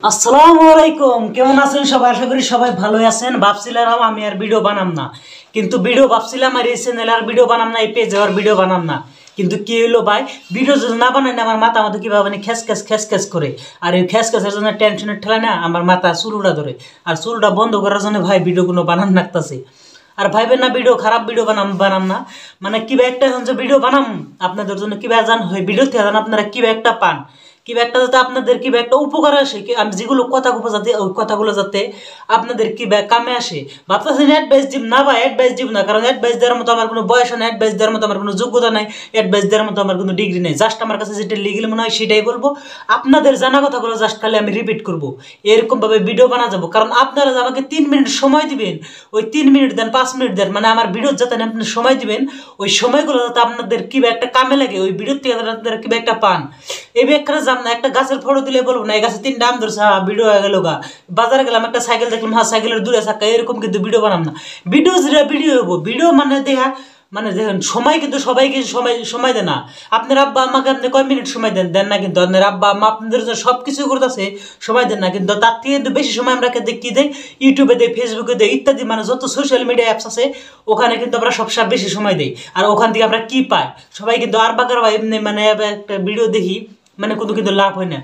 আসসালামু আলাইকুম, কেমন আছেন সবাই? আশা করি সবাই ভালোই আছেন। ভাবছিলাম আমি আর ভিডিও বানাম না, কিন্তু ভিডিও ভাবছিলাম আর এই চ্যানেলে আর ভিডিও বানাম না, এই পেজে আর ভিডিও বানাম না। কিন্তু কি হলো ভাই, ভিডিও যদি না বানাই না আমার মাথা মতো কীভাবে মানে খ্যাস করে। আর এই খ্যাসের জন্য টেনশনের ঠেলা না আমার মাথা চুলুটা ধরে। আর চুলটা বন্ধ করার জন্য ভাই ভিডিওগুলো বানান লাগতেছে। আর ভাইবেন না ভিডিও খারাপ ভিডিও বানাম না, মানে কিবা একটা এখন যে ভিডিও বানাম আপনাদের জন্য কিবা জান হয় ভিডিও থেকে জান আপনারা কিবা একটা পান, কিবা একটা যাতে আপনাদের কিবা একটা উপকার আসে, আমি যেগুলো কথাগুলো যাতে ওই কথাগুলো যাতে আপনাদের কিবা কামে আসে। ভাবতেছেন অ্যাডভাইস দিব না ভাই, অ্যাডভাইস দিব না, কারণ অ্যাডভাইস দেওয়ার মতো আমার কোনো বয়স নেই, অ্যাডভাইস দেওয়ার মতো আমার কোনো যোগ্যতা নাই, অ্যাডভাইস দেওয়ার মতো আমার কোনো ডিগ্রি নেই। জাস্ট আমার কাছে যেটা লিগেল মনে হয় সেটাই বলবো। আপনাদের জানা কথাগুলো জাস্ট খালি আমি রিপিট করবো, এরকমভাবে ভিডিও বানা যাবো। কারণ আপনারা আমাকে 3 মিনিট সময় দিবেন, ওই 3 মিনিট দেন 5 মিনিট দেন, মানে আমার ভিডিও যাতে আপনি সময় দিবেন, ওই সময়গুলো যাতে আপনাদের কিবা একটা কামে লাগে, ওই ভিডিও থেকে আপনারা কিবা একটা পান। এই ব্যাখ্যাটা জান না, একটা গাছের ফটো দিলে বলবো না এই গাছে 3টা আম ধরছে, ভিডিও হয়ে গেল গা। বাজারে গেলাম একটা সাইকেল দেখলাম, সাইকেলের দূরে চাকা, এরকম কিন্তু ভিডিও বানাম না। ভিডিও যেটা ভিডিও হবো, ভিডিও মানে দেখা মানে দেখেন সময় কিন্তু সবাইকে সময় দেয় না। আপনার আব্বা আমাকে আপনি কয় মিনিট সময় দেন না, কিন্তু আপনার আব্বা আম্মা আপনাদের সব কিছু করতেছে সময় দেন না, কিন্তু তার থেকে কিন্তু বেশি সময় আমরা কি দেয়, ইউটিউবে দেয়, ফেসবুকে দেয়, ইত্যাদি মানে যত সোশ্যাল মিডিয়া অ্যাপস আছে ওখানে কিন্তু আমরা সবসময় বেশি সময় দিই। আর ওখান থেকে আমরা কি পাই সবাই কিন্তু আর বাকার ভাই এমনি মানে একটা ভিডিও দেখি মানে কোনো কিন্তু লাভ হয় না।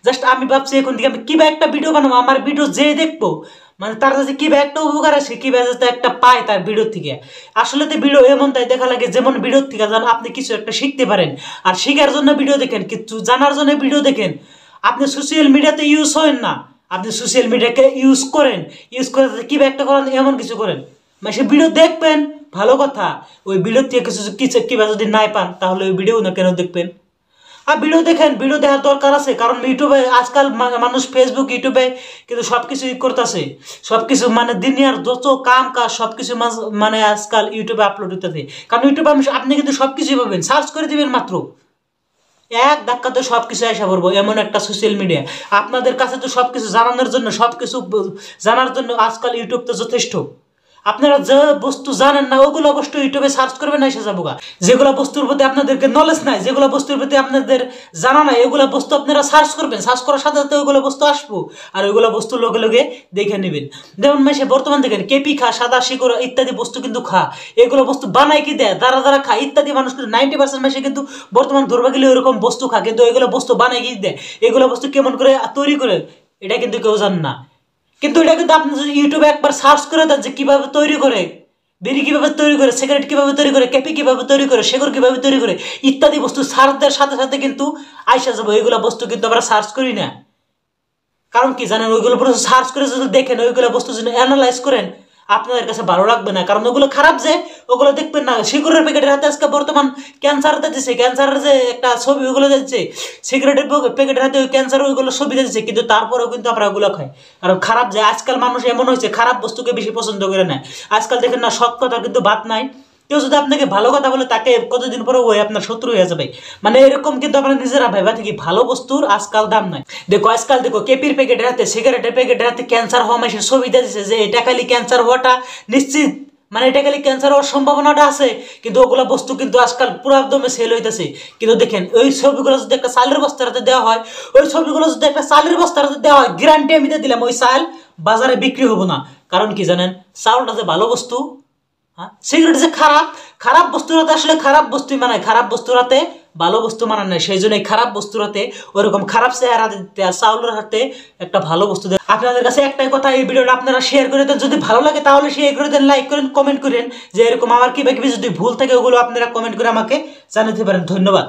জাস্ট আমি ভাবছি এখন থেকে আমি কিবা একটা ভিডিও বানাবো, আমার ভিডিও যে দেখবো মানে তার কাছে কিবা একটা উপকার আসে, কিবা যাতে একটা পায় তার ভিডিও থেকে। আসলে তো ভিডিও এমন তাই দেখা লাগে যেমন ভিডিও থেকে যেন আপনি কিছু একটা শিখতে পারেন। আর শিখার জন্য ভিডিও দেখেন, কিছু জানার জন্য ভিডিও দেখেন। আপনি সোশ্যাল মিডিয়াতে ইউজ হন না, আপনি সোশ্যাল মিডিয়াকে ইউজ করেন, ইউজ করে কিবা একটা করেন, এমন কিছু করেন মানে সে ভিডিও দেখবেন ভালো কথা। ওই ভিডিও থেকে কিছু কিবা যদি নাই পান তাহলে ওই ভিডিও না কেন দেখবেন? আর ভিডিও দেখেন, ভিডিও দেখার দরকার আছে, কারণ ইউটিউবে আজকাল মানুষ ফেসবুক ইউটিউবে কিন্তু সব কিছু করতেছে, সব কিছু মানে দুনিয়ার যত কাজ সব কিছু মানে আজকাল ইউটিউবে আপলোড হইতেছে। কারণ ইউটিউবে আপনি কিন্তু সব কিছুই পাবেন, সার্চ করে দিবেন মাত্র এক ধাক্কাতে সব কিছু আসা পড়বো, এমন একটা সোশ্যাল মিডিয়া। আপনাদের কাছে তো সব কিছু জানানোর জন্য, সব কিছু জানার জন্য আজকাল ইউটিউব তো যথেষ্ট। আপনারা যে বস্তু জানেন না ওগুলো বস্তু ইউটিউবে সার্চ করবেন, এসে যাবো গা। যেগুলো বস্তুর প্রতি আপনাদেরকে নলেজ নাই, যেগুলো বস্তুর প্রতি আপনাদের জানা নাই, এগুলো বস্তু আপনারা সার্চ করবেন, সার্চ করার সাথে সাথে ওইগুলো বস্তু আসবো, আর ওইগুলো বস্তু লগে লগে দেখে নেবেন। যেমন মাসে বর্তমান দেখেন কেপি খা, সাদা শিকড় ইত্যাদি বস্তু কিন্তু খা, এগুলো বস্তু বানাই কি দেয়, দ্বারা খা ইত্যাদি। মানুষ কিন্তু 90% মাসে কিন্তু বর্তমান ধরবা গেলে ওইরকম বস্তু খা, কিন্তু এগুলো বস্তু বানাই কি দেয়, এগুলো বস্তু কেমন করে তৈরি করে এটা কিন্তু কেউ জান না। কিন্তু এটা কিন্তু আপনি যদি ইউটিউবে একবার সার্চ করে দেন যে কীভাবে তৈরি করে, বিড়ি কীভাবে তৈরি করে, সিগারেট কীভাবে তৈরি করে, ক্যাপি কীভাবে তৈরি করে, শেকড় কীভাবে তৈরি করে ইত্যাদি বস্তু সার্চ দেওয়ার সাথে সাথে কিন্তু আইসা যাবো। ওইগুলো বস্তু কিন্তু আমরা সার্চ করি না, কারণ কি জানেন, ওইগুলো বস্তু সার্চ করে যদি দেখেন, ওইগুলো বস্তু যদি অ্যানালাইজ করেন আপনাদের কাছে ভালো লাগবে না, কারণ ওগুলো খারাপ যে ওগুলো দেখবেন না। সিগারেটের প্যাকেটের হাতে আজকে বর্তমান ক্যান্সার দিচ্ছে, ক্যান্সারের যে একটা ছবি ওগুলো দিচ্ছে, সিগারেটের প্যাকেটের হাতে ওই ক্যান্সার ওইগুলো ছবি দিচ্ছে, কিন্তু তারপরেও কিন্তু আমরা ওগুলো খাই। কারণ খারাপ যে আজকাল মানুষ এমন হয়েছে খারাপ বস্তুকে বেশি পছন্দ করে নেয়। আজকাল দেখেন না সৎ কথা কিন্তু বাদ নাই, কেউ যদি আপনাকে ভালো কথা বলে তাকে কতদিন পরে ওই আপনার শত্রু হয়ে যাবে, মানে এরকম কিন্তু আপনারা নিজেরা ভাইবা থেকে ভালো বস্তুর আজকাল দাম নাই। দেখো আজকাল দেখো কেপির প্যাকেটের হাতে, সিগারেটের প্যাকেটের হাতে ক্যান্সার হওয়া মাসের ছবি দিয়েছে যে এটা খালি ক্যান্সার হওয়াটা নিশ্চিত, মানে এটা খালি ক্যান্সার হওয়ার সম্ভাবনাটা আছে, কিন্তু ওগুলো বস্তু কিন্তু আজকাল পুরো একদমে সেল হইতেছে। কিন্তু দেখেন ওই ছবিগুলো যদি একটা চালের বস্তার হাতে দেওয়া হয়, ওই ছবিগুলো যদি একটা চালের বস্তার হাতে দেওয়া হয়, গ্যারান্টি আমি দিয়ে দিলাম ওই চাল বাজারে বিক্রি হবো না। কারণ কি জানেন, চাউলটা যে ভালো বস্তু, সিগারেট যে খারাপ, খারাপ বস্তুর হাতে আসলে খারাপ বস্তুই মানায়, খারাপ বস্তুর হাতে ভালো বস্তু মানায় না। সেই জন্য খারাপ বস্তুর হাতে ওইরকম খারাপ চেহারা দিতে, চাউলের হাতে একটা ভালো বস্তু দেয়। আপনাদের কাছে একটাই কথা, এই ভিডিওটা আপনারা শেয়ার করে দেন, যদি ভালো লাগে তাহলে শেয়ার করে দেন, লাইক করেন, কমেন্ট করেন, যে এরকম আমার কিবা কিবি যদি ভুল থাকে ওগুলো আপনারা কমেন্ট করে আমাকে জানাতে পারেন। ধন্যবাদ।